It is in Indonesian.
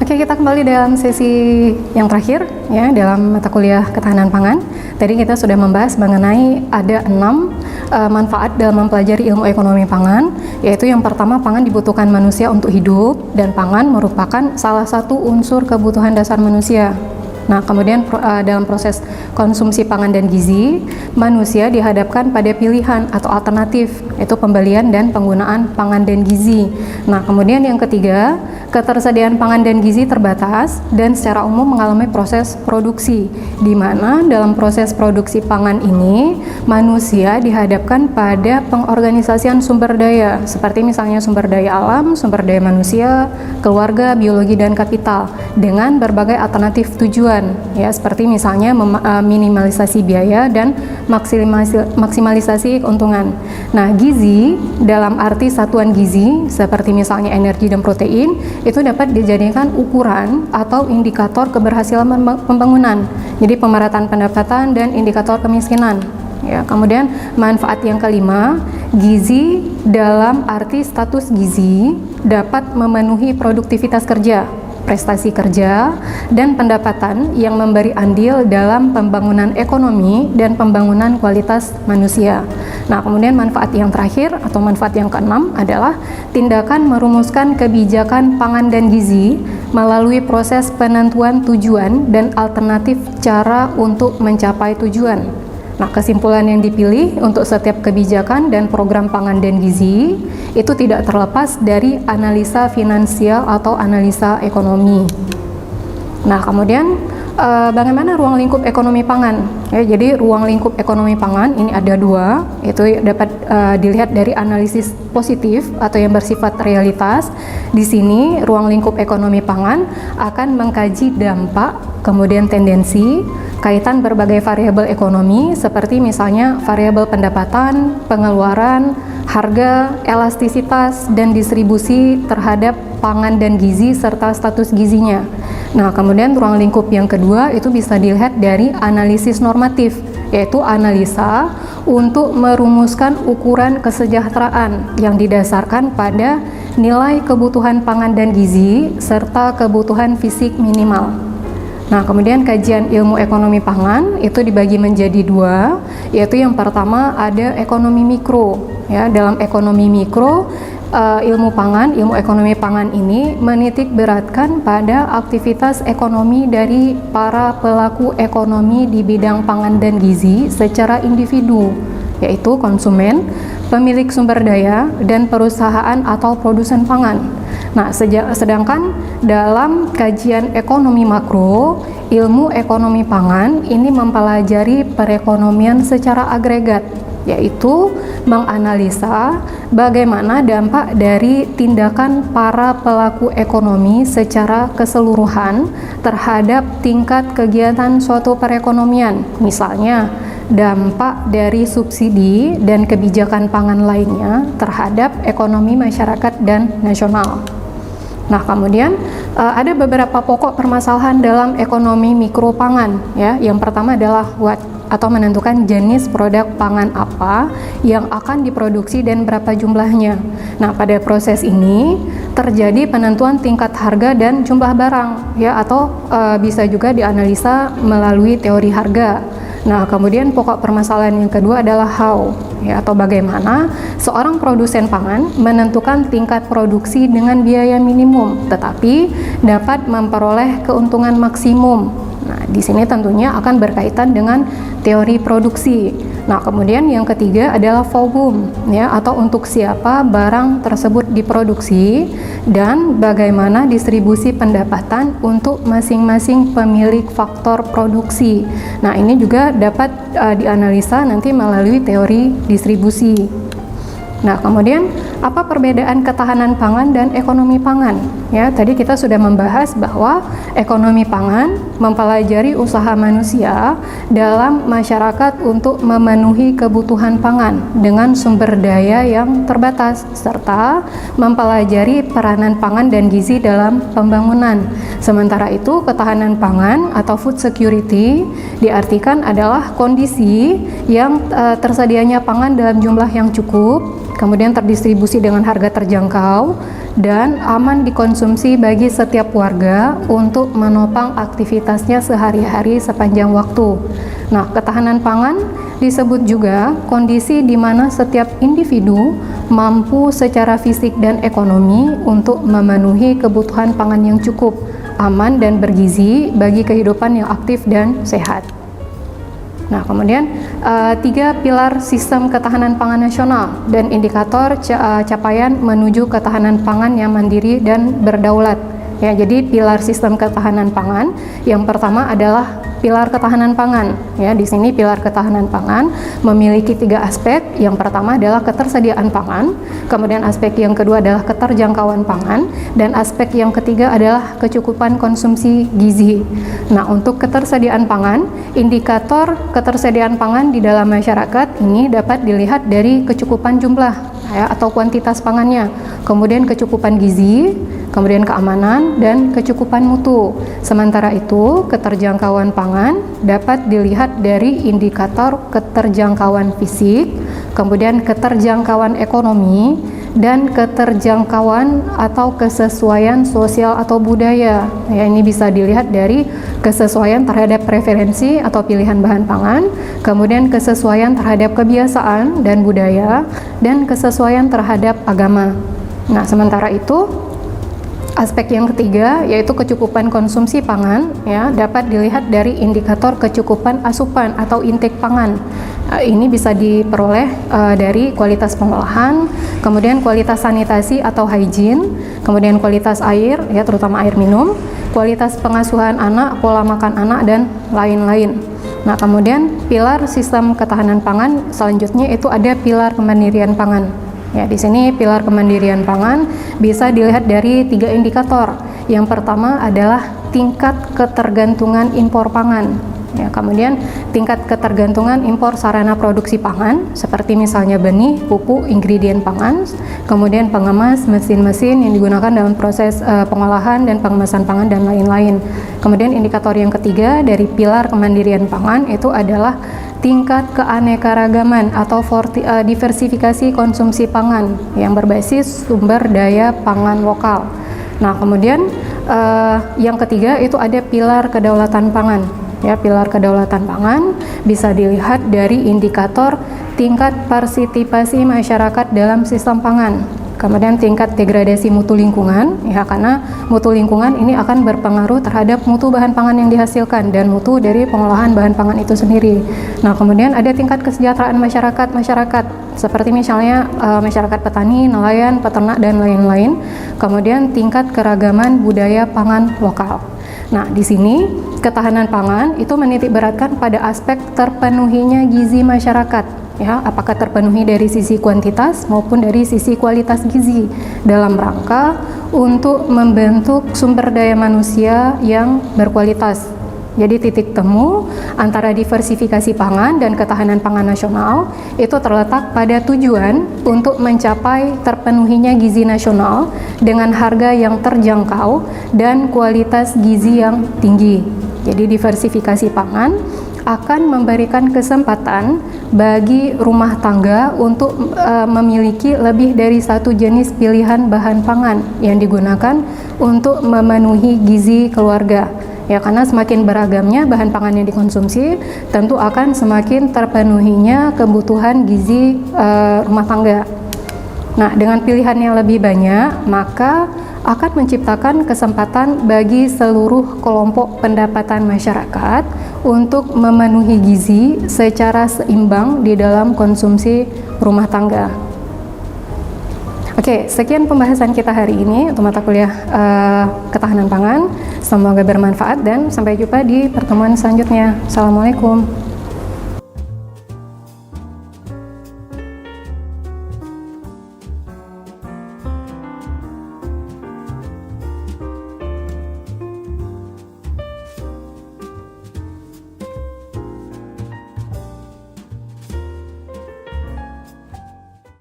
Oke, kita kembali dalam sesi yang terakhir ya dalam mata kuliah ketahanan pangan. Tadi kita sudah membahas mengenai ada 6 manfaat dalam mempelajari ilmu ekonomi pangan, yaitu yang pertama, pangan dibutuhkan manusia untuk hidup, dan pangan merupakan salah satu unsur kebutuhan dasar manusia. Nah, kemudian dalam proses konsumsi pangan dan gizi, manusia dihadapkan pada pilihan atau alternatif, yaitu pembelian dan penggunaan pangan dan gizi. Nah, kemudian yang ketiga, ketersediaan pangan dan gizi terbatas dan secara umum mengalami proses produksi, di mana dalam proses produksi pangan ini, manusia dihadapkan pada pengorganisasian sumber daya, seperti misalnya sumber daya alam, sumber daya manusia, keluarga, biologi, dan kapital, dengan berbagai alternatif tujuan. Ya, seperti misalnya minimalisasi biaya dan maksimalisasi keuntungan. Nah, gizi dalam arti satuan gizi seperti misalnya energi dan protein itu dapat dijadikan ukuran atau indikator keberhasilan pembangunan. Jadi pemerataan pendapatan dan indikator kemiskinan. Ya, kemudian manfaat yang kelima, gizi dalam arti status gizi dapat memenuhi produktivitas kerja, prestasi kerja, dan pendapatan yang memberi andil dalam pembangunan ekonomi dan pembangunan kualitas manusia. Nah, kemudian manfaat yang terakhir atau manfaat yang keenam adalah tindakan merumuskan kebijakan pangan dan gizi melalui proses penentuan tujuan dan alternatif cara untuk mencapai tujuan. Nah, kesimpulan yang dipilih untuk setiap kebijakan dan program pangan dan gizi itu tidak terlepas dari analisa finansial atau analisa ekonomi. Nah, kemudian bagaimana ruang lingkup ekonomi pangan? Ya, jadi ruang lingkup ekonomi pangan ini ada dua, itu dapat dilihat dari analisis positif atau yang bersifat realitas. Di sini ruang lingkup ekonomi pangan akan mengkaji dampak, kemudian tendensi, kaitan berbagai variabel ekonomi seperti misalnya variabel pendapatan, pengeluaran, harga, elastisitas, dan distribusi terhadap pangan dan gizi serta status gizinya. Nah, kemudian ruang lingkup yang kedua itu bisa dilihat dari analisis normatif, yaitu analisa untuk merumuskan ukuran kesejahteraan yang didasarkan pada nilai kebutuhan pangan dan gizi serta kebutuhan fisik minimal. Nah, kemudian kajian ilmu ekonomi pangan itu dibagi menjadi dua, yaitu yang pertama ada ekonomi mikro. Ya, dalam ekonomi mikro, ilmu ekonomi pangan ini menitik beratkan pada aktivitas ekonomi dari para pelaku ekonomi di bidang pangan dan gizi secara individu, yaitu konsumen, pemilik sumber daya, dan perusahaan atau produsen pangan. Nah, sedangkan dalam kajian ekonomi makro, ilmu ekonomi pangan ini mempelajari perekonomian secara agregat, yaitu menganalisa bagaimana dampak dari tindakan para pelaku ekonomi secara keseluruhan terhadap tingkat kegiatan suatu perekonomian, misalnya dampak dari subsidi dan kebijakan pangan lainnya terhadap ekonomi masyarakat dan nasional. Nah, kemudian ada beberapa pokok permasalahan dalam ekonomi mikro pangan. Ya, yang pertama adalah atau menentukan jenis produk pangan apa yang akan diproduksi dan berapa jumlahnya. Nah, pada proses ini terjadi penentuan tingkat harga dan jumlah barang, ya, atau bisa juga dianalisa melalui teori harga. Nah, kemudian pokok permasalahan yang kedua adalah how, ya, atau bagaimana seorang produsen pangan menentukan tingkat produksi dengan biaya minimum, tetapi dapat memperoleh keuntungan maksimum. Nah, di sini tentunya akan berkaitan dengan teori produksi. Nah, kemudian yang ketiga adalah for whom, ya, atau untuk siapa barang tersebut diproduksi dan bagaimana distribusi pendapatan untuk masing-masing pemilik faktor produksi. Nah, ini juga dapat dianalisa nanti melalui teori distribusi. Nah, kemudian apa perbedaan ketahanan pangan dan ekonomi pangan? Ya, tadi kita sudah membahas bahwa ekonomi pangan mempelajari usaha manusia dalam masyarakat untuk memenuhi kebutuhan pangan dengan sumber daya yang terbatas, serta mempelajari peranan pangan dan gizi dalam pembangunan. Sementara itu, ketahanan pangan atau food security diartikan adalah kondisi yang tersedianya pangan dalam jumlah yang cukup, kemudian terdistribusi dengan harga terjangkau, dan aman dikonsumsi bagi setiap warga untuk menopang aktivitasnya sehari-hari sepanjang waktu. Nah, ketahanan pangan disebut juga kondisi di mana setiap individu mampu secara fisik dan ekonomi untuk memenuhi kebutuhan pangan yang cukup, aman dan bergizi bagi kehidupan yang aktif dan sehat. Nah, kemudian 3 pilar sistem ketahanan pangan nasional dan indikator capaian menuju ketahanan pangan yang mandiri dan berdaulat. Ya, jadi pilar sistem ketahanan pangan yang pertama adalah pilar ketahanan pangan. Ya, di sini pilar ketahanan pangan memiliki 3 aspek. Yang pertama adalah ketersediaan pangan, kemudian aspek yang kedua adalah keterjangkauan pangan, dan aspek yang ketiga adalah kecukupan konsumsi gizi. Nah, untuk ketersediaan pangan, indikator ketersediaan pangan di dalam masyarakat ini dapat dilihat dari kecukupan jumlah ya, atau kuantitas pangannya, kemudian kecukupan gizi, kemudian keamanan dan kecukupan mutu. Sementara itu, keterjangkauan pangan dapat dilihat dari indikator keterjangkauan fisik, kemudian keterjangkauan ekonomi, dan keterjangkauan atau kesesuaian sosial atau budaya. Ya, ini bisa dilihat dari kesesuaian terhadap preferensi atau pilihan bahan pangan, kemudian kesesuaian terhadap kebiasaan dan budaya, dan kesesuaian terhadap agama. Nah, sementara itu, aspek yang ketiga yaitu kecukupan konsumsi pangan ya dapat dilihat dari indikator kecukupan asupan atau intake pangan. Ini bisa diperoleh dari kualitas pengolahan, kemudian kualitas sanitasi atau hygiene, kemudian kualitas air ya terutama air minum, kualitas pengasuhan anak, pola makan anak dan lain-lain. Nah, kemudian pilar sistem ketahanan pangan selanjutnya itu ada pilar kemandirian pangan. Ya, di sini pilar kemandirian pangan bisa dilihat dari 3 indikator. Yang pertama adalah tingkat ketergantungan impor pangan. Ya, kemudian tingkat ketergantungan impor sarana produksi pangan seperti misalnya benih, pupuk, ingredient pangan, kemudian pengemas, mesin-mesin yang digunakan dalam proses pengolahan dan pengemasan pangan dan lain-lain. Kemudian indikator yang ketiga dari pilar kemandirian pangan itu adalah tingkat keanekaragaman atau diversifikasi konsumsi pangan yang berbasis sumber daya pangan lokal. Nah, kemudian yang ketiga itu ada pilar kedaulatan pangan. Ya, pilar kedaulatan pangan bisa dilihat dari indikator tingkat partisipasi masyarakat dalam sistem pangan. Kemudian tingkat degradasi mutu lingkungan, ya karena mutu lingkungan ini akan berpengaruh terhadap mutu bahan pangan yang dihasilkan dan mutu dari pengolahan bahan pangan itu sendiri. Nah, kemudian ada tingkat kesejahteraan masyarakat seperti misalnya masyarakat petani, nelayan, peternak dan lain-lain. Kemudian tingkat keragaman budaya pangan lokal. Nah, di sini ketahanan pangan itu menitik beratkan pada aspek terpenuhinya gizi masyarakat. Ya, apakah terpenuhi dari sisi kuantitas maupun dari sisi kualitas gizi dalam rangka untuk membentuk sumber daya manusia yang berkualitas. Jadi titik temu antara diversifikasi pangan dan ketahanan pangan nasional itu terletak pada tujuan untuk mencapai terpenuhinya gizi nasional dengan harga yang terjangkau dan kualitas gizi yang tinggi. Jadi diversifikasi pangan akan memberikan kesempatan bagi rumah tangga untuk memiliki lebih dari satu jenis pilihan bahan pangan yang digunakan untuk memenuhi gizi keluarga. Ya, karena semakin beragamnya bahan pangan yang dikonsumsi, tentu akan semakin terpenuhinya kebutuhan gizi rumah tangga. Nah, dengan pilihan yang lebih banyak, maka akan menciptakan kesempatan bagi seluruh kelompok pendapatan masyarakat untuk memenuhi gizi secara seimbang di dalam konsumsi rumah tangga. Oke, sekian pembahasan kita hari ini untuk mata kuliah ketahanan pangan. Semoga bermanfaat dan sampai jumpa di pertemuan selanjutnya. Assalamualaikum.